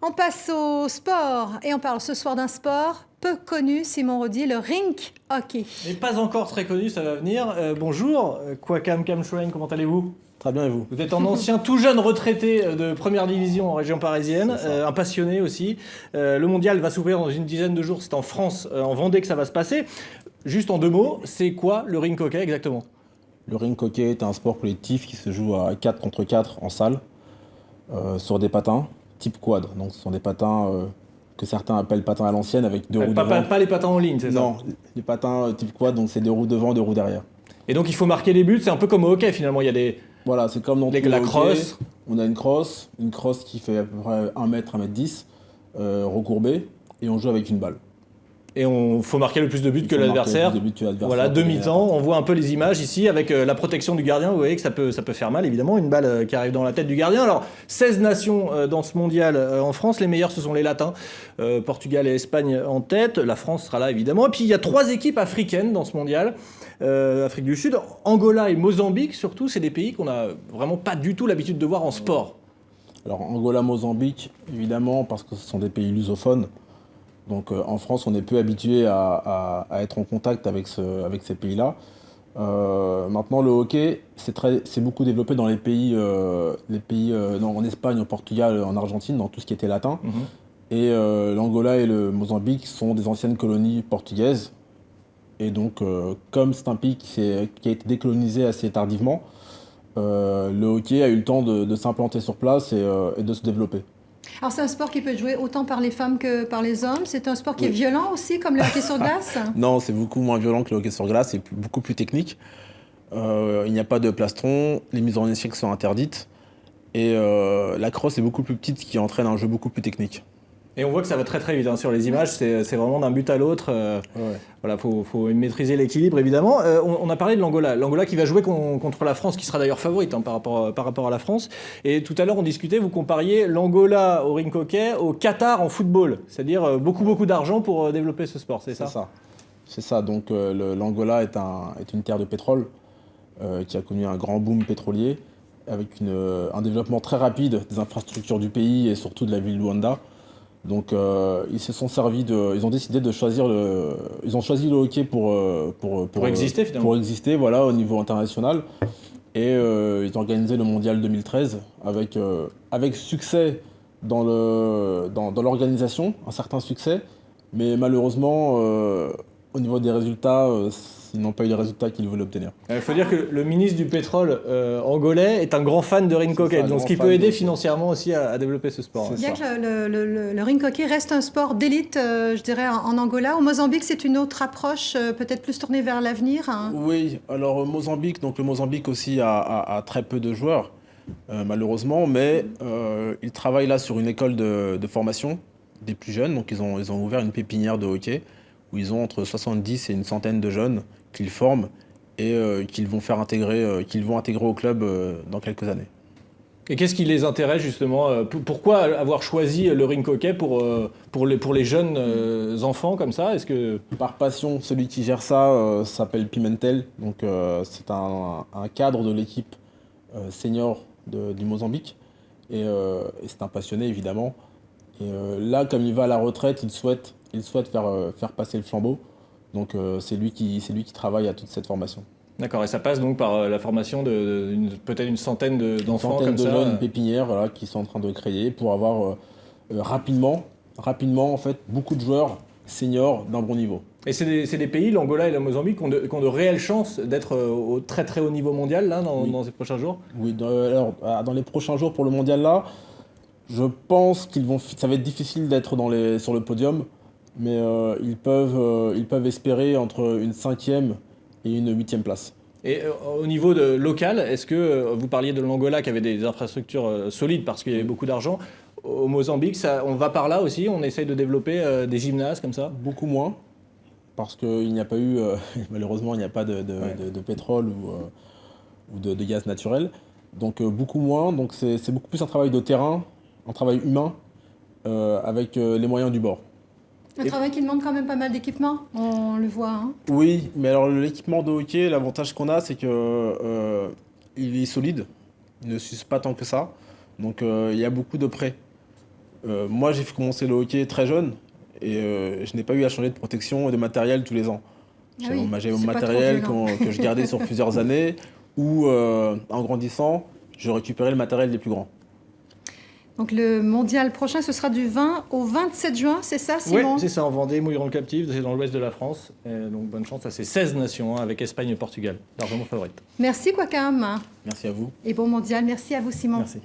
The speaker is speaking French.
On passe au sport et on parle ce soir d'un sport peu connu, Simon Rodier, le rink hockey. Et pas encore très connu, ça va venir. Bonjour, Kwakam Kamchouen, comment allez-vous? Très bien, et vous? Vous êtes un ancien tout jeune retraité de première division en région parisienne, un passionné aussi. Le mondial va s'ouvrir dans une dizaine de jours, c'est en France, en Vendée que ça va se passer. Juste en deux mots, c'est quoi le rink hockey exactement? Le rink hockey est un sport collectif qui se joue à 4 contre 4 en salle, sur des patins type quad. Donc ce sont des patins que certains appellent patins à l'ancienne avec deux roues devant. Pas les patins en ligne, c'est ça? Non, les patins type quad, donc c'est deux roues devant, deux roues derrière. Et donc il faut marquer les buts, c'est un peu comme au hockey finalement, il y a des... Voilà, c'est comme dans la crosse. On a une crosse qui fait à peu près 1 mètre, 1 mètre 10, recourbée, et on joue avec une balle. Et il faut marquer le plus de buts que l'adversaire. Voilà, demi-temps. On voit un peu les images ici avec la protection du gardien. Vous voyez que ça peut faire mal, évidemment, une balle qui arrive dans la tête du gardien. Alors, 16 nations dans ce mondial en France. Les meilleurs, ce sont les Latins. Portugal et Espagne en tête. La France sera là, évidemment. Et puis, il y a 3 équipes africaines dans ce mondial. Afrique du Sud, Angola et Mozambique, surtout. C'est des pays qu'on n'a vraiment pas du tout l'habitude de voir en sport. Alors, Angola, Mozambique, évidemment, parce que ce sont des pays lusophones. Donc en France, on est peu habitué à être en contact avec ces pays-là. Maintenant, le hockey, c'est beaucoup développé dans les pays, en Espagne, au Portugal, en Argentine, dans tout ce qui était latin. Et l'Angola et le Mozambique sont des anciennes colonies portugaises. Et donc, comme c'est un pays qui a été décolonisé assez tardivement, le hockey a eu le temps de s'implanter sur place et de se développer. Alors c'est un sport qui peut être joué autant par les femmes que par les hommes. C'est un sport qui est violent aussi, comme le hockey sur glace? Non, c'est beaucoup moins violent que le hockey sur glace, c'est beaucoup plus technique. Il n'y a pas de plastron, les mises en échec sont interdites. Et la crosse est beaucoup plus petite, ce qui entraîne un jeu beaucoup plus technique. Et on voit que ça va très très vite hein, sur les images, c'est vraiment d'un but à l'autre. Voilà, faut maîtriser l'équilibre évidemment. On a parlé de l'Angola. L'Angola qui va jouer contre la France, qui sera d'ailleurs favorite hein, par rapport à la France. Et tout à l'heure on discutait, vous compariez l'Angola au rink hockey au Qatar en football. C'est-à-dire beaucoup d'argent pour développer ce sport, c'est ça? C'est ça. Donc l'Angola est une terre de pétrole qui a connu un grand boom pétrolier avec un développement très rapide des infrastructures du pays et surtout de la ville de Luanda. Donc ils se sont servis ils ont décidé de choisir ils ont choisi le hockey pour exister finalement. Pour exister, voilà, au niveau international. Et ils ont organisé le mondial 2013 avec succès dans l'organisation, un certain succès, mais malheureusement au niveau des résultats, ils n'ont pas eu les résultats qu'ils voulaient obtenir. Il faut dire que le ministre du pétrole angolais est un grand fan de rink hockey, donc ce qui peut aider financièrement aussi à développer ce sport. Bien que le rink hockey reste un sport d'élite, je dirais, en Angola. Au Mozambique, c'est une autre approche, peut-être plus tournée vers l'avenir. Hein. Oui, alors Mozambique, donc le Mozambique aussi a très peu de joueurs, malheureusement, mais ils travaillent là sur une école de formation des plus jeunes. Donc ils ont ouvert une pépinière de hockey où ils ont entre 70 et une centaine de jeunes qu'ils forment et qu'ils vont intégrer au club dans quelques années. Et qu'est-ce qui les intéresse justement? Pourquoi avoir choisi le rink hockey pour les jeunes enfants comme ça? Par passion, celui qui gère ça s'appelle Pimentel. Donc c'est un cadre de l'équipe senior du Mozambique et c'est un passionné évidemment. Et là, comme il va à la retraite, il souhaite faire passer le flambeau. Donc c'est lui qui travaille à toute cette formation. D'accord, et ça passe donc par la formation de peut-être une centaine d'enfants comme ça. Une jeunes pépinières voilà, qui sont en train de créer pour avoir rapidement en fait beaucoup de joueurs seniors d'un bon niveau. Et c'est des pays, l'Angola et le Mozambique, qui ont de réelles chances d'être au très très haut niveau mondial là dans ces prochains jours? Oui, dans les prochains jours pour le mondial là, je pense ça va être difficile d'être sur le podium. Mais ils peuvent espérer entre une 5e et une 8e place. Et au niveau local, est-ce que vous parliez de l'Angola qui avait des infrastructures solides parce qu'il y avait beaucoup d'argent? Au Mozambique, on va par là aussi? On essaye de développer des gymnases comme ça? Beaucoup moins, parce qu'il n'y a pas eu, malheureusement, il n'y a pas de pétrole ou de gaz naturel. Donc beaucoup moins, donc c'est beaucoup plus un travail de terrain, un travail humain, avec les moyens du bord. Un travail qui demande quand même pas mal d'équipement, on le voit. Hein. Oui, mais alors l'équipement de hockey, l'avantage qu'on a, c'est que il est solide, il ne s'use pas tant que ça. Donc il y a beaucoup de prêts. Moi, j'ai commencé le hockey très jeune et je n'ai pas eu à changer de protection et de matériel tous les ans. J'avais mon matériel que je gardais sur plusieurs années ou en grandissant, je récupérais le matériel des plus grands. Donc le mondial prochain, ce sera du 20 au 27 juin, c'est ça, Simon? Oui, c'est ça, en Vendée, Mouilleron-le-Captif, c'est dans l'ouest de la France. Et donc bonne chance à ces 16 nations, hein, avec Espagne et Portugal, largement favorites. Merci, Kwakam. Merci à vous. Et bon mondial, merci à vous, Simon. Merci.